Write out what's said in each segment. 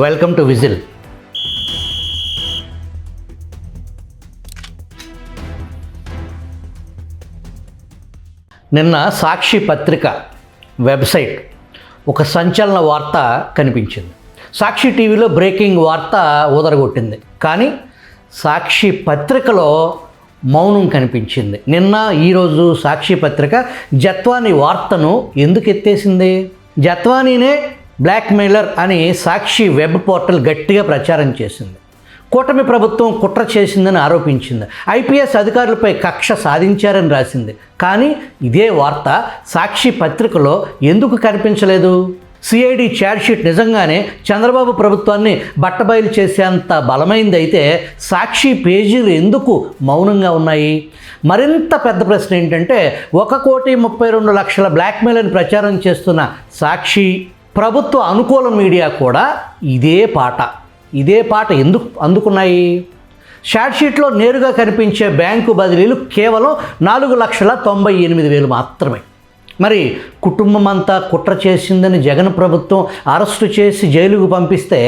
Welcome to whistle. నిన్న సాక్షి పత్రిక website ఒక సంచలన వార్త కనిపించింది. సాక్షి టీవీలో బ్రేకింగ్ వార్త ఊదరగొట్టింది, కానీ సాక్షి పత్రికలో మౌనం కనిపించింది. నిన్న ఈరోజు సాక్షి పత్రిక జత్వాని వార్తను ఎందుకు ఎత్తేసింది? జత్వానీనే బ్లాక్మెయిలర్ అని సాక్షి వెబ్ పోర్టల్ గట్టిగా ప్రచారం చేసింది. కూటమి ప్రభుత్వం కుట్ర చేసిందని ఆరోపించింది. ఐపీఎస్ అధికారులపై కక్ష సాధించారని రాసింది. కానీ ఇదే వార్త సాక్షి పత్రికలో ఎందుకు కనిపించలేదు? సిఐడి ఛార్జ్షీట్ నిజంగానే చంద్రబాబు ప్రభుత్వాన్ని బట్టబయలు చేసేంత బలమైంది అయితే సాక్షి పేజీలు ఎందుకు మౌనంగా ఉన్నాయి? మరింత పెద్ద ప్రశ్న ఏంటంటే 1,32,00,000 బ్లాక్మెయిల్ అని ప్రచారం చేస్తున్న సాక్షి ప్రభుత్వ అనుకూల మీడియా కూడా ఇదే పాట ఎందుకు అందుకున్నాయి? ఛార్జ్షీట్లో నేరుగా కనిపించే బ్యాంకు బదిలీలు కేవలం 4,98,000 మాత్రమే. మరి కుటుంబం అంతా కుట్ర చేసిందని జగన్ ప్రభుత్వం అరెస్టు చేసి జైలుకు పంపిస్తే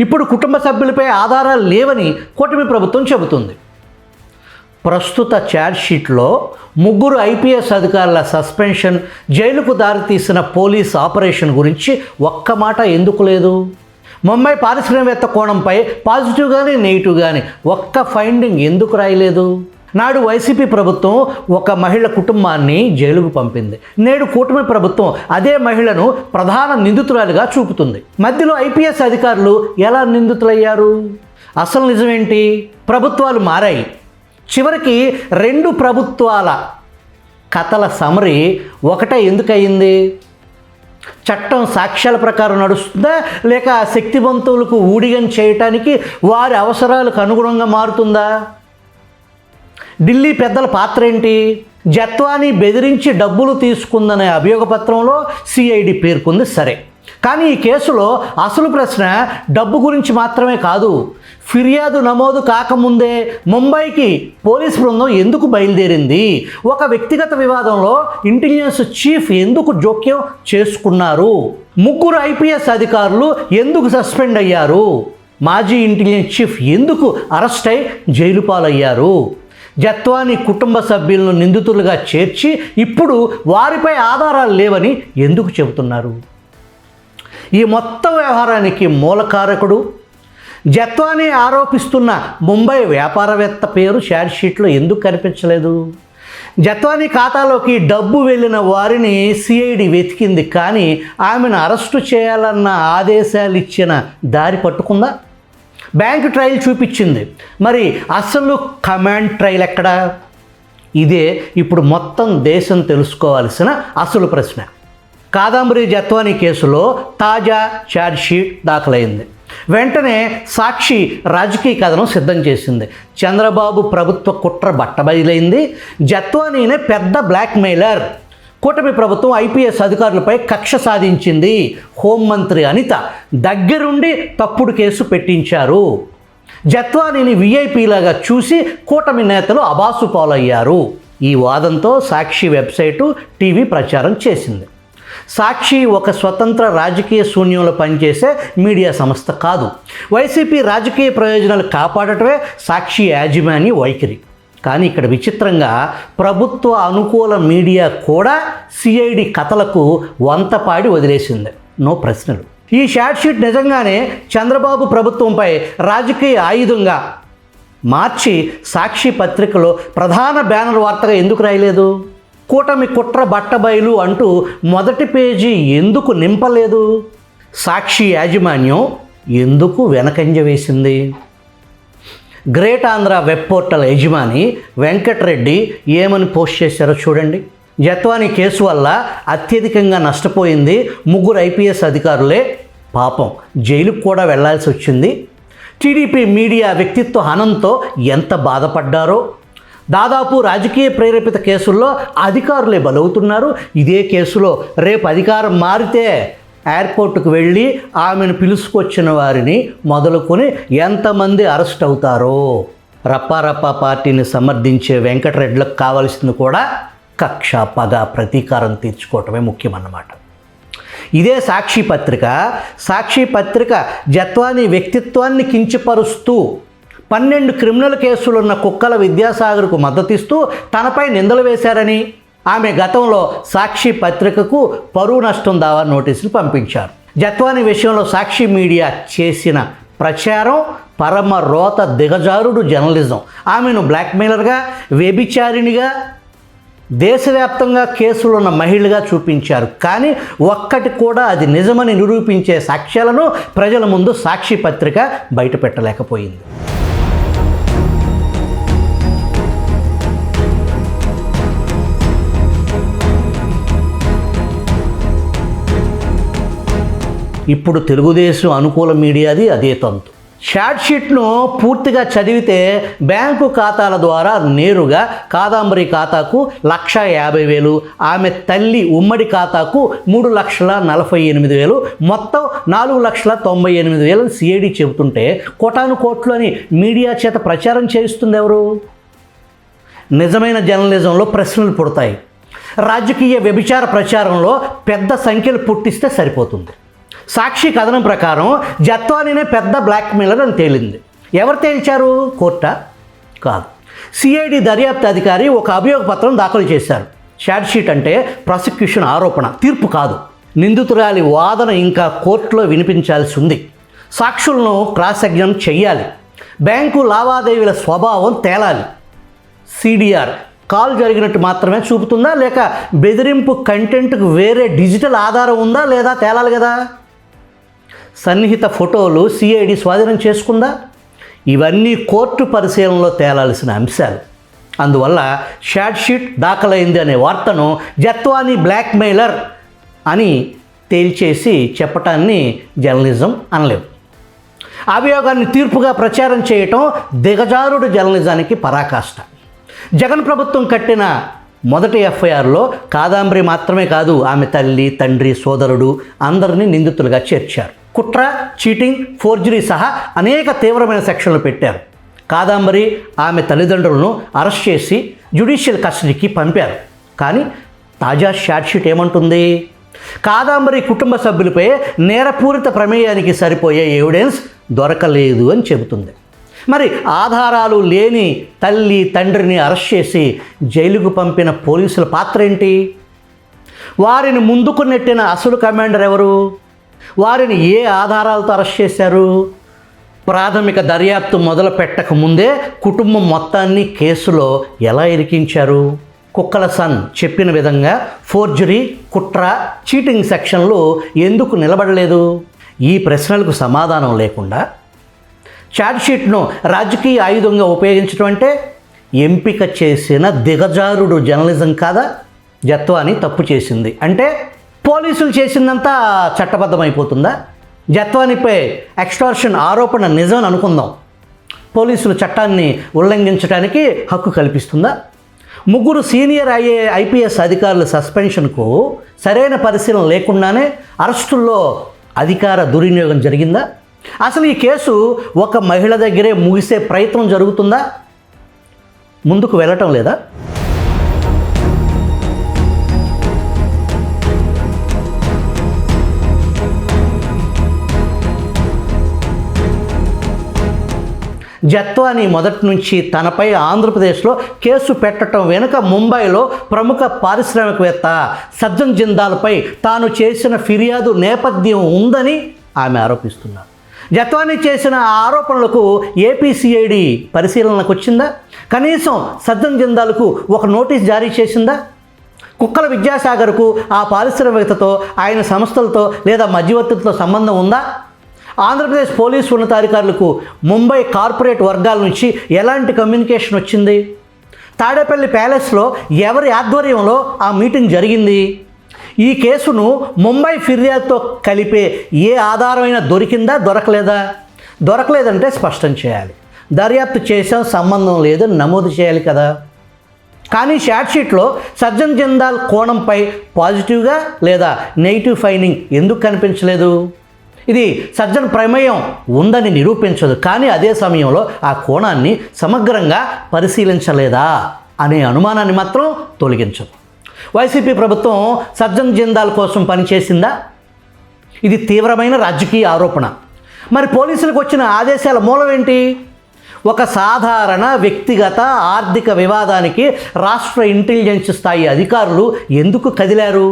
ఇప్పుడు కుటుంబ సభ్యులపై ఆధారాలు లేవని కూటమి ప్రభుత్వం చెబుతుంది. ప్రస్తుత ఛార్జ్షీట్లో 3 ఐపీఎస్ అధికారుల సస్పెన్షన్, జైలుకు దారితీసిన పోలీస్ ఆపరేషన్ గురించి ఒక్క మాట ఎందుకు లేదు? ముంబై పారిశ్రామికవేత్త కోణంపై పాజిటివ్ కానీ నెగిటివ్ కానీ ఒక్క ఫైండింగ్ ఎందుకు రాయలేదు? నాడు వైసీపీ ప్రభుత్వం ఒక మహిళ కుటుంబాన్ని జైలుకు పంపింది. నేడు కూటమి ప్రభుత్వం అదే మహిళను ప్రధాన నిందితురాలిగా చూపుతుంది. మధ్యలో ఐపీఎస్ అధికారులు ఎలా నిందితులయ్యారు? అసలు నిజమేంటి? ప్రభుత్వాలు మారాయి. చివరికి 2 ప్రభుత్వాల కథల సమరీ ఒకటే ఎందుకు అయింది? చట్టం సాక్ష్యాల ప్రకారం నడుస్తుందా, లేక శక్తివంతులకు ఊడిగం చేయటానికి వారి అవసరాలకు అనుగుణంగా మారుతుందా? ఢిల్లీ పెద్దల పాత్ర ఏంటి? జత్వాని బెదిరించి డబ్బులు తీసుకుందనే అభియోగపత్రంలో సిఐడి పేర్కొంది, సరే. కానీ ఈ కేసులో అసలు ప్రశ్న డబ్బు గురించి మాత్రమే కాదు. ఫిర్యాదు నమోదు కాకముందే ముంబైకి పోలీస్ బృందం ఎందుకు బయలుదేరింది? ఒక వ్యక్తిగత వివాదంలో ఇంటెలిజెన్స్ చీఫ్ ఎందుకు జోక్యం చేసుకున్నారు? 3 ఐపీఎస్ అధికారులు ఎందుకు సస్పెండ్ అయ్యారు? మాజీ ఇంటెలిజెన్స్ చీఫ్ ఎందుకు అరెస్ట్ అయి జైలు పాలయ్యారు? జత్వాని కుటుంబ సభ్యులను నిందితులుగా చేర్చి ఇప్పుడు వారిపై ఆధారాలు లేవని ఎందుకు చెబుతున్నారు? ఈ మొత్తం వ్యవహారానికి మూలకారకుడు జత్వాని ఆరోపిస్తున్న ముంబై వ్యాపారవేత్త పేరు ఛార్జ్షీట్లో ఎందుకు కనిపించలేదు? జత్వాని ఖాతాలోకి డబ్బు వెళ్ళిన వారిని సిఐడి వెతికింది, కానీ ఆమెను అరెస్టు చేయాలన్న ఆదేశాలు ఇచ్చిన దారి పట్టుకుందా? బ్యాంక్ ట్రయల్ చూపించింది, మరి అసలు కమాండ్ ట్రయల్ ఎక్కడా? ఇదే ఇప్పుడు మొత్తం దేశం తెలుసుకోవాల్సిన అసలు ప్రశ్న. కాదంబరి జత్వాని కేసులో తాజా ఛార్జ్షీట్ దాఖలైంది. వెంటనే సాక్షి రాజకీయ కథనం సిద్ధం చేసింది. చంద్రబాబు ప్రభుత్వ కుట్ర బట్టబయలైంది. జత్వానీనే పెద్ద బ్లాక్మెయిలర్. కూటమి ప్రభుత్వం ఐపీఎస్ అధికారులపై కక్ష సాధించింది. హోంమంత్రి అనిత దగ్గరుండి తప్పుడు కేసు పెట్టించారు. జత్వానీని వీఐపీలాగా చూసి కూటమి నేతలు అబాసు పాలయ్యారు. ఈ వాదంతో సాక్షి వెబ్సైటు, టీవీ ప్రచారం చేసింది. సాక్షి ఒక స్వతంత్ర రాజకీయ శూన్యంలో పనిచేసే మీడియా సంస్థ కాదు. వైసీపీ రాజకీయ ప్రయోజనాలు కాపాడటమే సాక్షి యాజమాన్య వైఖరి. కానీ ఇక్కడ విచిత్రంగా ప్రభుత్వ అనుకూల మీడియా కూడా సిఐడి కథలకు వంతపాడి వదిలేసింది. నో ప్రశ్నలు. ఈ ఛార్జ్షీట్ నిజంగానే చంద్రబాబు ప్రభుత్వంపై రాజకీయ ఆయుధంగా మార్చి సాక్షి పత్రికలో ప్రధాన బ్యానర్ వార్తగా ఎందుకు రాయలేదు? కూటమి కుట్ర బట్టబయలు అంటూ మొదటి పేజీ ఎందుకు నింపలేదు? సాక్షి యాజమాన్యం ఎందుకు వెనకంజ వేసింది? గ్రేట్ ఆంధ్ర వెబ్ పోర్టల్ యజమాని వెంకటరెడ్డి ఏమని పోస్ట్ చేశారో చూడండి. జత్వాని కేసు వల్ల అత్యధికంగా నష్టపోయింది 3 ఐపీఎస్ అధికారులే. పాపం జైలుకు కూడా వెళ్లాల్సి వచ్చింది. టీడీపీ మీడియా వ్యక్తిత్వ హనంతో ఎంత బాధపడ్డారో. దాదాపు రాజకీయ ప్రేరేపిత కేసుల్లో అధికారులే బలవుతున్నారు. ఇదే కేసులో రేపు అధికారం మారితే ఎయిర్పోర్టుకు వెళ్ళి ఆమెను పిలుచుకొచ్చిన వారిని మొదలుకొని ఎంతమంది అరెస్ట్ అవుతారో. రప్పారప్ప పార్టీని సమర్థించే వెంకటరెడ్డిలకు కావాల్సింది కూడా కక్ష, పగ, ప్రతీకారం తీర్చుకోవటమే ముఖ్యమన్నమాట. ఇదే సాక్షి పత్రిక జత్వాని వ్యక్తిత్వాన్ని కించపరుస్తూ 12 క్రిమినల్ కేసులున్న కుక్కల విద్యాసాగర్కు మద్దతిస్తూ తనపై నిందలు వేశారని ఆమె గతంలో సాక్షి పత్రికకు పరువు నష్టం దావా నోటీసులు పంపించారు. జత్వాని విషయంలో సాక్షి మీడియా చేసిన ప్రచారం పరమ రోత దిగజారుడు జర్నలిజం. ఆమెను బ్లాక్మెయిలర్గా, వ్యభిచారిణిగా, దేశవ్యాప్తంగా కేసులున్న మహిళగా చూపించారు. కానీ ఒక్కటి కూడా అది నిజమని నిరూపించే సాక్ష్యాలను ప్రజల ముందు సాక్షి పత్రిక బయటపెట్టలేకపోయింది. ఇప్పుడు తెలుగుదేశం అనుకూల మీడియాది అదే తంతు. షార్ట్షీట్ను పూర్తిగా చదివితే బ్యాంకు ఖాతాల ద్వారా నేరుగా కాదంబరి ఖాతాకు 1,50,000, ఆమె తల్లి ఉమ్మడి ఖాతాకు 3,48,000, మొత్తం 4,98,000 సిఐడి చెబుతుంటే కోటాను కోట్లు అని మీడియా చేత ప్రచారం చేయిస్తుంది ఎవరు? నిజమైన జర్నలిజంలో ప్రశ్నలు పుడతాయి. రాజకీయ వ్యభిచార ప్రచారంలో పెద్ద సంఖ్యలు పుట్టిస్తే సరిపోతుంది. సాక్షి కథనం ప్రకారం జత్వానినే పెద్ద బ్లాక్మెయిలర్ అని తేలింది. ఎవరు తేల్చారు? కోర్టా? కాదు, సిఐడి దర్యాప్తు అధికారి ఒక అభియోగ పత్రం దాఖలు చేశారు. షార్ట్షీట్ అంటే ప్రాసిక్యూషన్ ఆరోపణ, తీర్పు కాదు. నిందితురాలి వాదన ఇంకా కోర్టులో వినిపించాల్సి ఉంది. సాక్షులను క్రాస్ ఎగ్జామిన్ చెయ్యాలి. బ్యాంకు లావాదేవీల స్వభావం తేలాలి. సిడిఆర్ కాల్ జరిగినట్టు మాత్రమే చూపుతుందా, లేక బెదిరింపు కంటెంట్కు వేరే డిజిటల్ ఆధారం ఉందా లేదా తేలాలి కదా. సన్నిహిత ఫోటోలు సిఐడి స్వాధీనం చేసుకుందా? ఇవన్నీ కోర్టు పరిశీలనలో తేలాల్సిన అంశాలు. అందువల్ల షార్ట్షీట్ దాఖలైంది అనే వార్తను జత్వాని బ్లాక్మెయిలర్ అని తేల్చేసి చెప్పటాన్ని జర్నలిజం అనలేవు. అభియోగాన్ని తీర్పుగా ప్రచారం చేయటం దిగజారుడు జర్నలిజానికి పరాకాష్ట. జగన్ ప్రభుత్వం కట్టిన మొదటి ఎఫ్ఐఆర్లో కాదంబరి మాత్రమే కాదు, ఆమె తల్లి, తండ్రి, సోదరుడు అందరినీ నిందితులుగా చేర్చారు. కుట్ర, చీటింగ్, ఫోర్జరీ సహా అనేక తీవ్రమైన సెక్షన్లు పెట్టారు. కాదంబరి, ఆమె తల్లిదండ్రులను అరెస్ట్ చేసి జ్యుడిషియల్ కస్టడీకి పంపారు. కానీ తాజా షార్ట్షీట్ ఏమంటుంది? కాదంబరి కుటుంబ సభ్యులపై నేరపూరిత ప్రమేయానికి సరిపోయే ఎవిడెన్స్ దొరకలేదు అని చెబుతుంది. మరి ఆధారాలు లేని తల్లి, తండ్రిని అరెస్ట్ చేసి జైలుకు పంపిన పోలీసుల పాత్ర ఏంటి? వారిని ముందుకు నెట్టిన అసలు కమాండర్ ఎవరు? వారిని ఏ ఆధారాలతో అరెస్ట్ చేశారు? ప్రాథమిక దర్యాప్తు మొదలు పెట్టక ముందే కుటుంబం మొత్తాన్ని కేసులో ఎలా ఇరికించారు? కుక్కల సన్ చెప్పిన విధంగా ఫోర్జరీ, కుట్ర, చీటింగ్ సెక్షన్లు ఎందుకు నిలబడలేదు? ఈ ప్రశ్నలకు సమాధానం లేకుండా ఛార్జ్షీట్ను రాజకీయ ఆయుధంగా ఉపయోగించడం అంటే ఎంపిక చేసిన దిగజారుడు జర్నలిజం కాదా? జత్వాని తప్పు చేసింది అంటే పోలీసులు చేసిందంతా చట్టబద్ధమైపోతుందా? జత్వానిపై ఎక్స్టార్షన్ ఆరోపణ నిజం అనుకుందాం. పోలీసులు చట్టాన్ని ఉల్లంఘించడానికి హక్కు కల్పిస్తుందా? 3 సీనియర్ ఐపీఎస్ అధికారుల సస్పెన్షన్కు సరైన పరిశీలన లేకుండానే అరెస్టుల్లో అధికార దుర్వినియోగం జరిగిందా? అసలు ఈ కేసు ఒక మహిళ దగ్గరే ముగిసే ప్రయత్నం జరుగుతుందా? ముందుకు వెళ్ళటం లేదా? జత్వాని మొదటి నుంచి తనపై ఆంధ్రప్రదేశ్లో కేసు పెట్టడం వెనుక ముంబైలో ప్రముఖ పారిశ్రామికవేత్త సజ్జన్ జిందాల్పై తాను చేసిన ఫిర్యాదు నేపథ్యం ఉందని ఆమె ఆరోపిస్తున్నారు. జత్వాని చేసిన ఆరోపణలకు ఏపీసీఐడి పరిశీలనకు వచ్చిందా? కనీసం సజ్జన్ జిందాల్కు ఒక నోటీస్ జారీ చేసిందా? కుక్కల విద్యాసాగర్కు ఆ పారిశ్రామికవేత్తతో, ఆయన సంస్థలతో లేదా మధ్యవర్తులతో సంబంధం ఉందా? ఆంధ్రప్రదేశ్ పోలీసు ఉన్నతాధికారులకు ముంబై కార్పొరేట్ వర్గాల నుంచి ఎలాంటి కమ్యూనికేషన్ వచ్చింది? తాడేపల్లి ప్యాలెస్లో ఎవరి ఆధ్వర్యంలో ఆ మీటింగ్ జరిగింది? ఈ కేసును ముంబై ఫిర్యాదుతో కలిపే ఏ ఆధారమైనా దొరికిందా? దొరకలేదంటే స్పష్టం చేయాలి. దర్యాప్తు చేసాం, సంబంధం లేదని నమోదు చేయాలి కదా. కానీ షార్ట్షీట్లో సజ్జన్ జిందాల్ కోణంపై పాజిటివ్గా లేదా నెగిటివ్ ఫైండింగ్ ఎందుకు కనిపించలేదు? ఇది సజ్జన్ ప్రమేయం ఉందని నిరూపించదు, కానీ అదే సమయంలో ఆ కోణాన్ని సమగ్రంగా పరిశీలించలేదా అనే అనుమానాన్ని మాత్రం తొలగించదు. వైసీపీ ప్రభుత్వం సజ్జన్ జిందాల్ కోసం పనిచేసిందా? ఇది తీవ్రమైన రాజకీయ ఆరోపణ. మరి పోలీసులకు వచ్చిన ఆదేశాల మూలం ఏంటి? ఒక సాధారణ వ్యక్తిగత ఆర్థిక వివాదానికి రాష్ట్ర ఇంటెలిజెన్స్ స్థాయి అధికారులు ఎందుకు కదిలారు?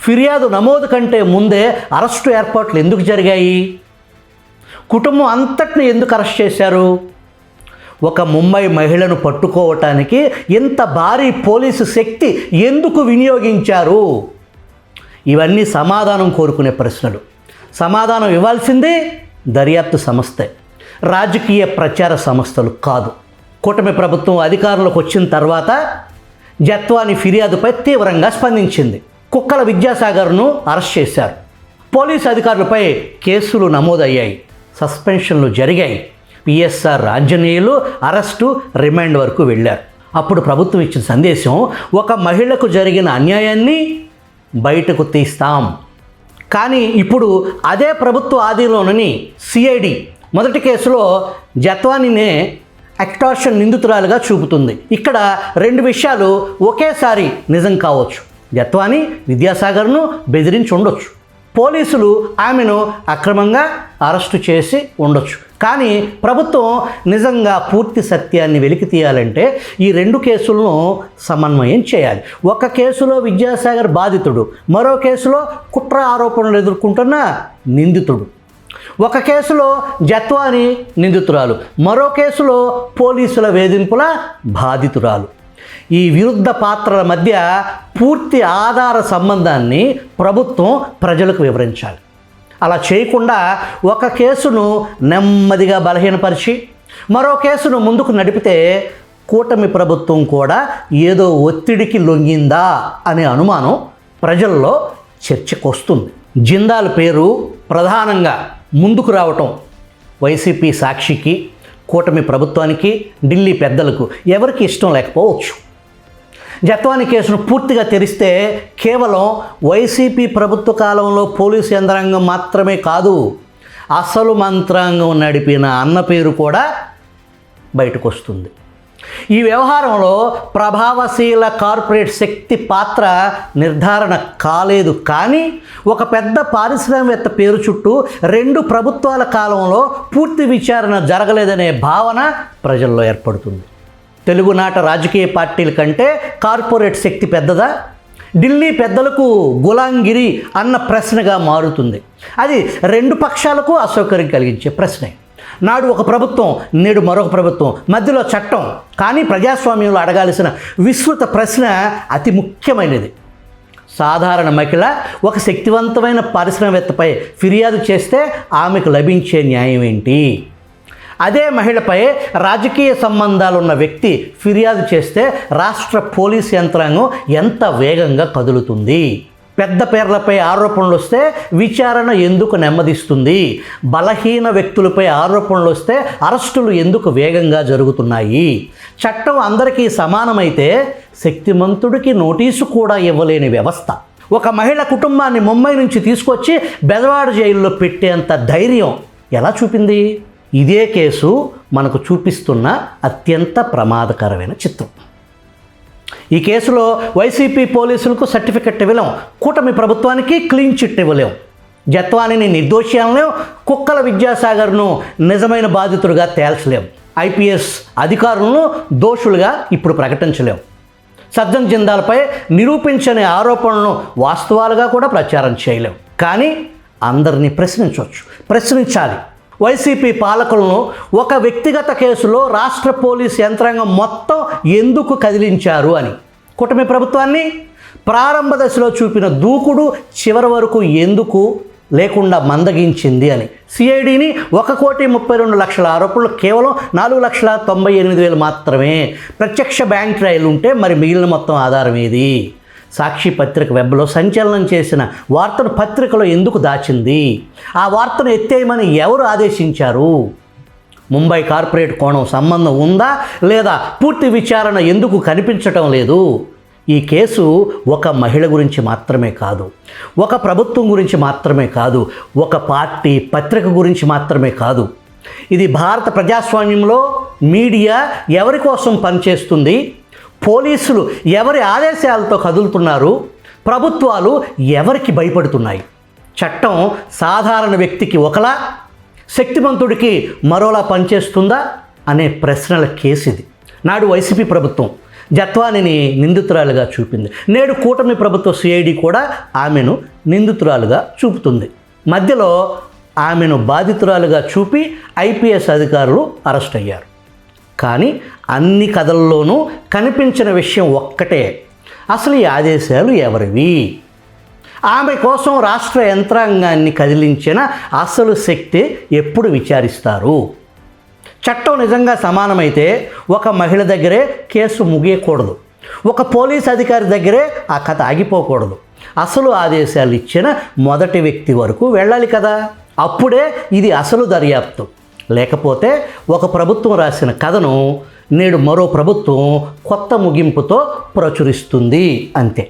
ఫిర్యాదు నమోదు కంటే ముందే అరెస్టు ఏర్పాట్లు ఎందుకు జరిగాయి? కుటుంబం అంతటిని ఎందుకు అరెస్ట్ చేశారు? ఒక ముంబై మహిళను పట్టుకోవటానికి ఇంత భారీ పోలీసు శక్తి ఎందుకు వినియోగించారు? ఇవన్నీ సమాధానం కోరుకునే ప్రశ్నలు. సమాధానం ఇవ్వాల్సిందే దర్యాప్తు సంస్థే, రాజకీయ ప్రచార సంస్థలు కాదు. కూటమి ప్రభుత్వం అధికారంలోకి వచ్చిన తర్వాత జత్వాని ఫిర్యాదుపై తీవ్రంగా స్పందించింది. కుక్కల విద్యాసాగర్ను అరెస్ట్ చేశారు. పోలీసు అధికారులపై కేసులు నమోదయ్యాయి, సస్పెన్షన్లు జరిగాయి. పిఎస్ఆర్ ఆంజనేయులు అరెస్టు, రిమాండ్ వరకు వెళ్ళారు. అప్పుడు ప్రభుత్వం ఇచ్చిన సందేశం, ఒక మహిళకు జరిగిన అన్యాయాన్ని బయటకు తీస్తాం. కానీ ఇప్పుడు అదే ప్రభుత్వ ఆధీనంలోని సిఐడి మొదటి కేసులో జత్వానినే ఎక్టార్షన్ నిందితురాలుగా చూపుతుంది. ఇక్కడ రెండు విషయాలు ఒకేసారి నిజం కావచ్చు. జత్వాని విద్యాసాగర్ను బెదిరించి ఉండొచ్చు, పోలీసులు ఆమెను అక్రమంగా అరెస్టు చేసి ఉండొచ్చు. కానీ ప్రభుత్వం నిజంగా పూర్తి సత్యాన్ని వెలికి తీయాలంటే ఈ రెండు కేసులను సమన్వయం చేయాలి. ఒక కేసులో విద్యాసాగర్ బాధితుడు, మరో కేసులో కుట్ర ఆరోపణలు ఎదుర్కొంటున్న నిందితుడు. ఒక కేసులో జత్వాని నిందితురాలు, మరో కేసులో పోలీసుల వేధింపుల బాధితురాలు. ఈ విరుద్ధ పాత్రల మధ్య పూర్తి ఆధార సంబంధాన్ని ప్రభుత్వం ప్రజలకు వివరించాలి. అలా చేయకుండా ఒక కేసును నెమ్మదిగా బలహీనపరిచి మరో కేసును ముందుకు నడిపితే కూటమి ప్రభుత్వం కూడా ఏదో ఒత్తిడికి లొంగిందా అనే అనుమానం ప్రజల్లో చర్చకు వస్తుంది. జిందాల్ పేరు ప్రధానంగా ముందుకు రావటం వైసీపీ సాక్షికి, కూటమి ప్రభుత్వానికి, ఢిల్లీ పెద్దలకు ఎవరికి ఇష్టం లేకపోవచ్చు. జత్వాని కేసును పూర్తిగా తెరిస్తే కేవలం వైసీపీ ప్రభుత్వ కాలంలో పోలీసు యంత్రాంగం మాత్రమే కాదు, అసలు మంత్రాంగం నడిపిన అన్న పేరు కూడా బయటకు వస్తుంది. ఈ వ్యవహారంలో ప్రభావశీల కార్పొరేట్ శక్తి పాత్ర నిర్ధారణ కాలేదు. కానీ ఒక పెద్ద పారిశ్రామికవేత్త పేరు చుట్టూ రెండు ప్రభుత్వాల కాలంలో పూర్తి విచారణ జరగలేదనే భావన ప్రజల్లో ఏర్పడుతుంది. తెలుగునాట రాజకీయ పార్టీల కంటే కార్పొరేట్ శక్తి పెద్దదా? ఢిల్లీ పెద్దలకు గులాంగిరి అన్న ప్రశ్నగా మారుతుంది. అది రెండు పక్షాలకు అసౌకర్యం కలిగించే ప్రశ్నే. నాడు ఒక ప్రభుత్వం, నేడు మరొక ప్రభుత్వం, మధ్యలో చట్టం. కానీ ప్రజాస్వామ్యంలో అడగాల్సిన విస్తృత ప్రశ్న అతి ముఖ్యమైనది. సాధారణ మహిళ ఒక శక్తివంతమైన పారిశ్రామికవేత్తపై ఫిర్యాదు చేస్తే ఆమెకు లభించే న్యాయం ఏంటి? అదే మహిళపై రాజకీయ సంబంధాలున్న వ్యక్తి ఫిర్యాదు చేస్తే రాష్ట్ర పోలీస్ యంత్రాంగం ఎంత వేగంగా కదులుతుంది? పెద్ద పేర్లపై ఆరోపణలు వస్తే విచారణ ఎందుకు నెమ్మదిస్తుంది? బలహీన వ్యక్తులపై ఆరోపణలు వస్తే అరెస్టులు ఎందుకు వేగంగా జరుగుతున్నాయి? చట్టం అందరికీ సమానమైతే శక్తిమంతుడికి నోటీసు కూడా ఇవ్వలేని వ్యవస్థ. ఒక మహిళ కుటుంబాన్ని ముంబై నుంచి తీసుకొచ్చి బెజవాడ జైల్లో పెట్టేంత ధైర్యం ఎలా చూపింది? ఇదే కేసు మనకు చూపిస్తున్న అత్యంత ప్రమాదకరమైన చిత్రం. ఈ కేసులో వైసీపీ పోలీసులకు సర్టిఫికెట్ ఇవ్వలేం, కూటమి ప్రభుత్వానికి క్లీన్ చిట్ ఇవ్వలేం. జత్వానిని నిర్దోషి అనలేం, కుక్కల విద్యాసాగర్ను నిజమైన బాధితుడిగా తేల్చలేం. ఐపీఎస్ అధికారులను దోషులుగా ఇప్పుడు ప్రకటించలేం. సజ్జన్ జిందాల్పై నిరూపించని ఆరోపణలను వాస్తవాలుగా కూడా ప్రచారం చేయలేం. కానీ అందరినీ ప్రశ్నించాలి. వైసీపీ పాలకులను ఒక వ్యక్తిగత కేసులో రాష్ట్ర పోలీస్ యంత్రాంగం మొత్తం ఎందుకు కదిలించారు అని, కూటమి ప్రభుత్వాన్ని ప్రారంభ దశలో చూపిన దూకుడు చివరి వరకు ఎందుకు లేకుండా మందగించింది అని, సిఐడిని 1,32,00,000 ఆరోపణలు కేవలం 4,98,000 మాత్రమే ప్రత్యక్ష బ్యాంక్ ట్రయల్ ఉంటే మరి మిగిలిన మొత్తం ఆధారం ఏది? సాక్షి పత్రిక వెబ్లో సంచలనం చేసిన వార్తను పత్రికలో ఎందుకు దాచింది? ఆ వార్తను ఎత్తేయమని ఎవరు ఆదేశించారు? ముంబై కార్పొరేట్ కోణం సంబంధం ఉందా లేదా? పూర్తి విచారణ ఎందుకు కనిపించటం లేదు? ఈ కేసు ఒక మహిళ గురించి మాత్రమే కాదు, ఒక ప్రభుత్వం గురించి మాత్రమే కాదు, ఒక పార్టీ పత్రిక గురించి మాత్రమే కాదు. ఇది భారత ప్రజాస్వామ్యంలో మీడియా ఎవరి కోసం పనిచేస్తుంది, పోలీసులు ఎవరి ఆదేశాలతో కదులుతున్నారు, ప్రభుత్వాలు ఎవరికి భయపడుతున్నాయి, చట్టం సాధారణ వ్యక్తికి ఒకలా, శక్తిమంతుడికి మరోలా పనిచేస్తుందా అనే ప్రశ్నల కేసు ఇది. నాడు వైసీపీ ప్రభుత్వం జత్వానిని నిందితురాలుగా చూపింది. నేడు కూటమి ప్రభుత్వ సిఐడి కూడా ఆమెను నిందితురాలుగా చూపుతుంది. మధ్యలో ఆమెను బాధితురాలుగా చూపి ఐపీఎస్ అధికారులు అరెస్ట్ అయ్యారు. కానీ అన్ని కథల్లోనూ కనిపించిన విషయం ఒక్కటే, అసలు ఈ ఆదేశాలు ఎవరివి? ఆమె కోసం రాష్ట్ర యంత్రాంగాన్ని కదిలించిన అసలు శక్తి ఎప్పుడు విచారిస్తారు? చట్టం నిజంగా సమానమైతే ఒక మహిళ దగ్గరే కేసు ముగియకూడదు, ఒక పోలీస్ అధికారి దగ్గరే ఆ కథ ఆగిపోకూడదు. అసలు ఆదేశాలు ఇచ్చిన మొదటి వ్యక్తి వరకు వెళ్ళాలి కదా. అప్పుడే ఇది అసలు దర్యాప్తు. లేకపోతే ఒక ప్రభుత్వం రాసిన కథను నేడు మరో ప్రభుత్వం కొత్త ముగింపుతో ప్రచురిస్తుంది, అంతే.